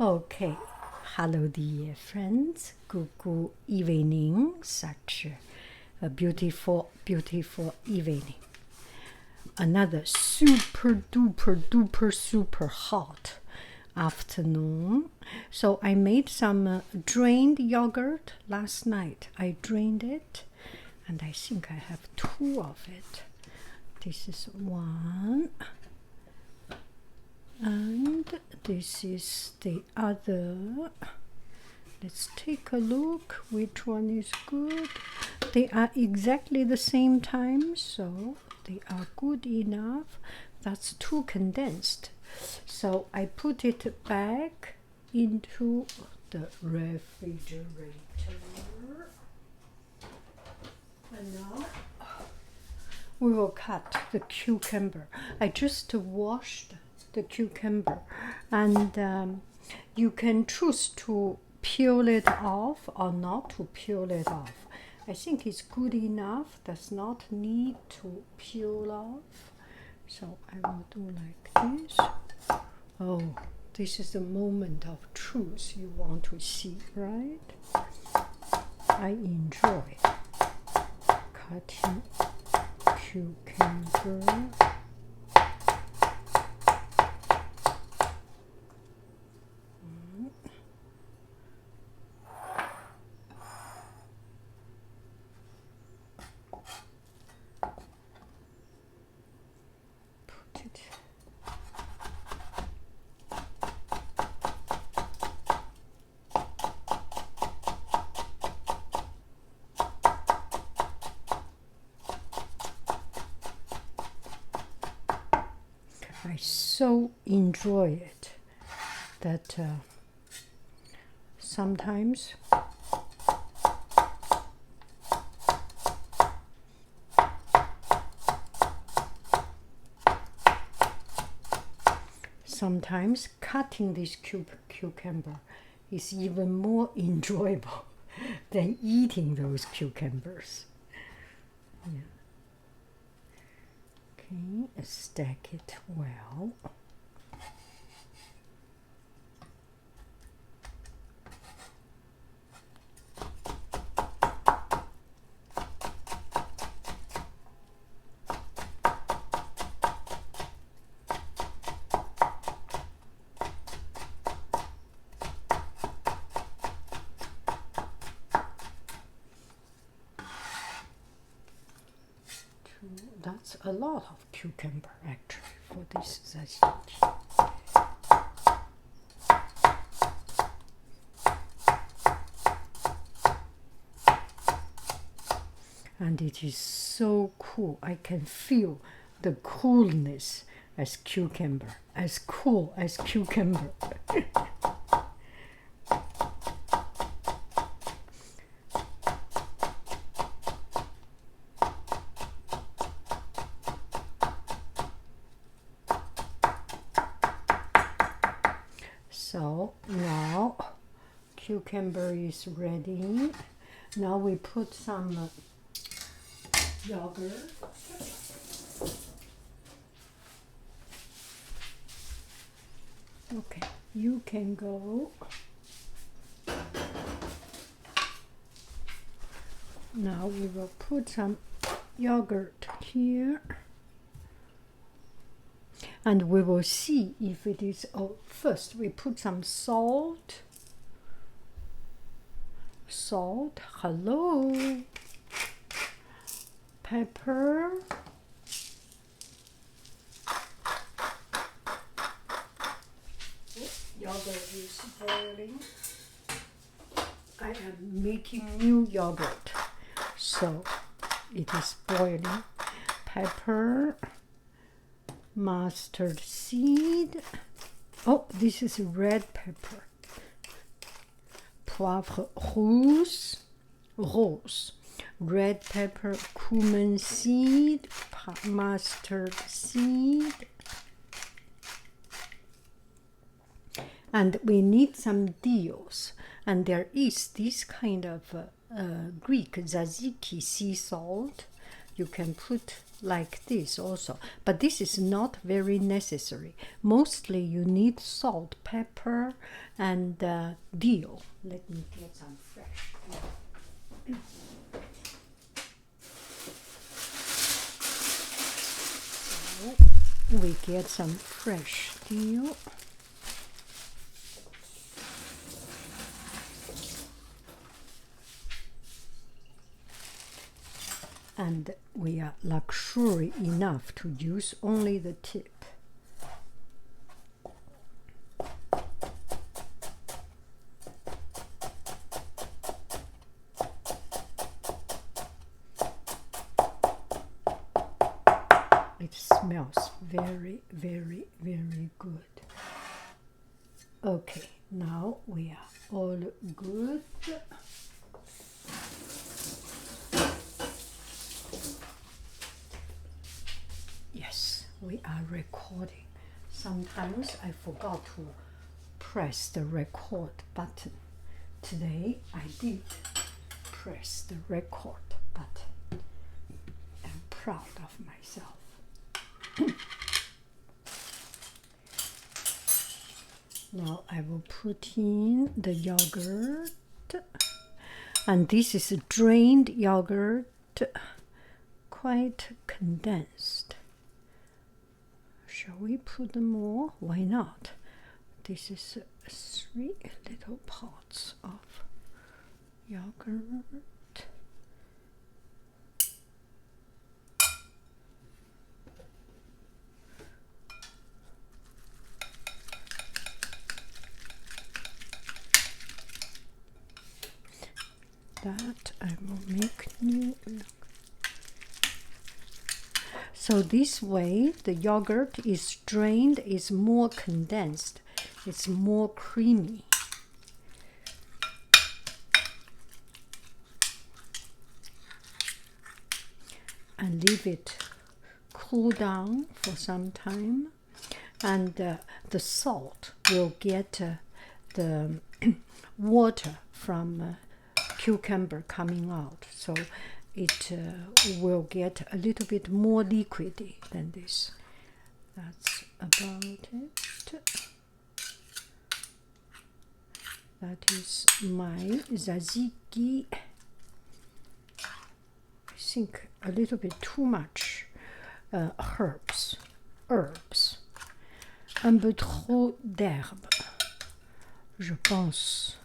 Okay, hello dear friends. Good evening. Such a beautiful evening. Another super duper hot afternoon. So I made some drained yogurt last night. I drained it, and I think I have two of it. This is one. And this is the other. Let's take a look which one is good. They are exactly the same time, so they are good enough. That's too condensed. So I put it back into the refrigerator. And now we will cut the cucumber. I just washed the cucumber, and you can choose to peel it off or not to peel it off. I think it's good enough, does not need to peel off. So I will do like this. Oh, this is the moment of truth you want to see, right? I enjoy cutting cucumber. I so enjoy it that sometimes cutting this cucumber is even more enjoyable than eating those cucumbers. Yeah. Okay, stack it well. That's a lot of cucumber actually for this tzatziki. And it is so cool. I can feel the coolness as cucumber, as cool as cucumber. So now cucumber is ready. Now we put some yogurt. Okay, you can go. Now we will put some yogurt here. And we will see if it is, first we put some salt. Hello. Pepper. Yogurt is boiling. I am making new yogurt, so it is boiling. Pepper. Mustard seed. Oh, this is red pepper. Poivre rose. Red pepper, cumin seed, mustard seed. And we need some deals. And there is this kind of Greek tzatziki sea salt. You can put like this also, but this is not very necessary. Mostly you need salt, pepper, and dill. Let me get some fresh dill. So we get some fresh dill. And we are luxury enough to use only the tip. It smells very, very, very good. Okay, now we are all good. Yes, we are recording. Sometimes I forgot to press the record button. Today I did press the record button. I'm proud of myself. Now I will put in the yogurt. And this is drained yogurt, quite condensed. Shall we put more? Why not? This is 3 little pots of yogurt. That I will make new. So this way the yogurt is drained, is more condensed, it's more creamy. And leave it cool down for some time, and the salt will get the water from cucumber coming out, so it will get a little bit more liquidy than this. That's about it. That is my tzatziki. I think a little bit too much herbs. Un peu trop d'herbes, je pense.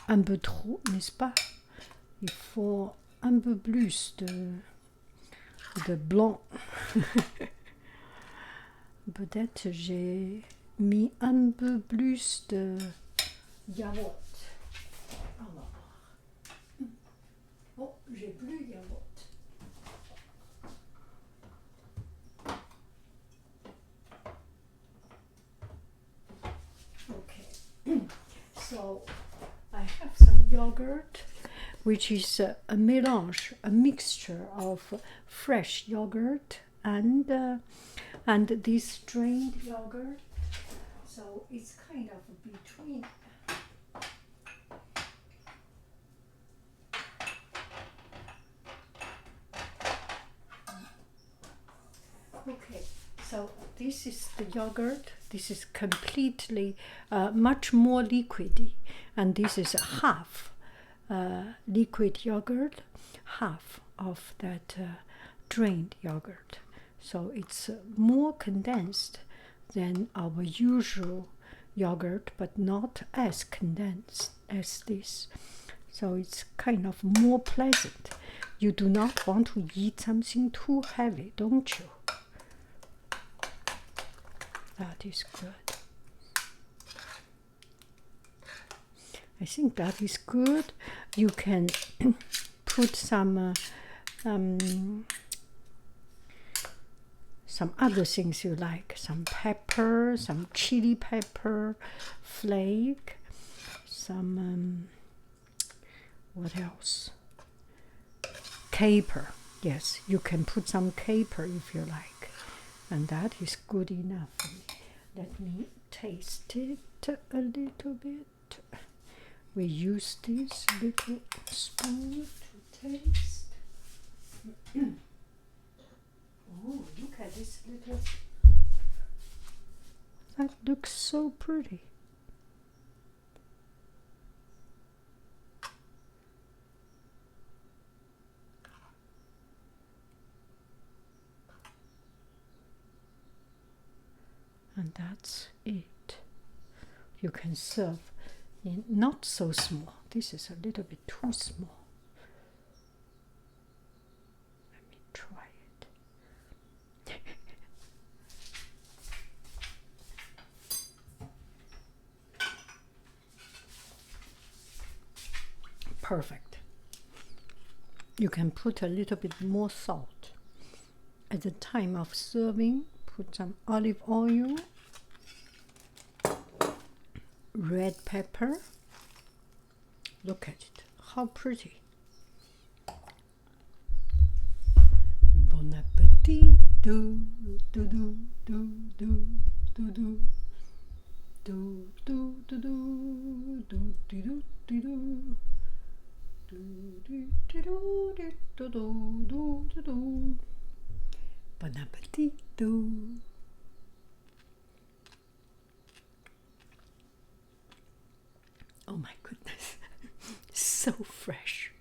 Un peu trop, n'est-ce pas? Il faut un peu plus de blanc. Peut-être j'ai mis un peu plus de yaourt. Oh, j'ai plus de yaourt. Okay. So I have some yogurt, which is a mélange, a mixture of fresh yogurt and this drained yogurt. So it's kind of between. Okay, so this is the yogurt. This is completely much more liquidy, and this is half liquid yogurt, half of that drained yogurt. So it's more condensed than our usual yogurt, but not as condensed as this. So it's kind of more pleasant. You do not want to eat something too heavy, don't you? That is good. I think that is good. You can put some other things you like, some pepper, some chili pepper flake, some what else? Caper. Yes, you can put some caper if you like, and that is good enough for me. Let me taste it a little bit. We use this little spoon to taste. Oh, look at this little. That looks so pretty. And that's it. You can serve in not so small. This is a little bit too small. Let me try it. Perfect. You can put a little bit more salt. At the time of serving, put some olive oil, red pepper. Look at it, how pretty. Bon appetit. Do do do do do do do do do do do do do do do. Bon appetit. Oh my goodness, so fresh.